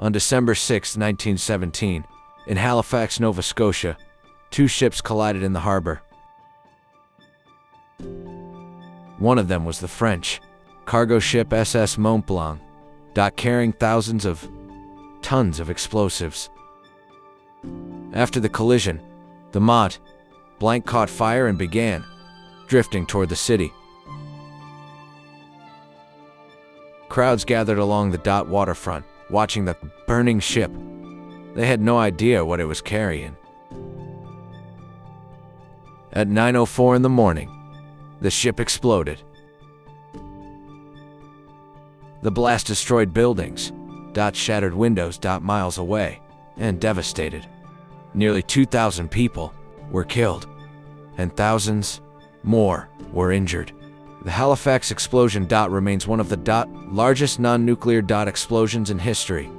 On December 6, 1917, in Halifax, Nova Scotia, two ships collided in the harbor. One of them was the French cargo ship SS Mont-Blanc, carrying thousands of tons of explosives. After the collision, the Mont-Blanc caught fire and began drifting toward the city. Crowds gathered along the waterfront, watching the burning ship. They had no idea what it was carrying. At 9:04 in the morning, the ship exploded. The blast destroyed buildings, shattered windows miles away, and devastated. Nearly 2,000 people were killed, and thousands more were injured. The Halifax explosion remains one of the largest non-nuclear explosions in history.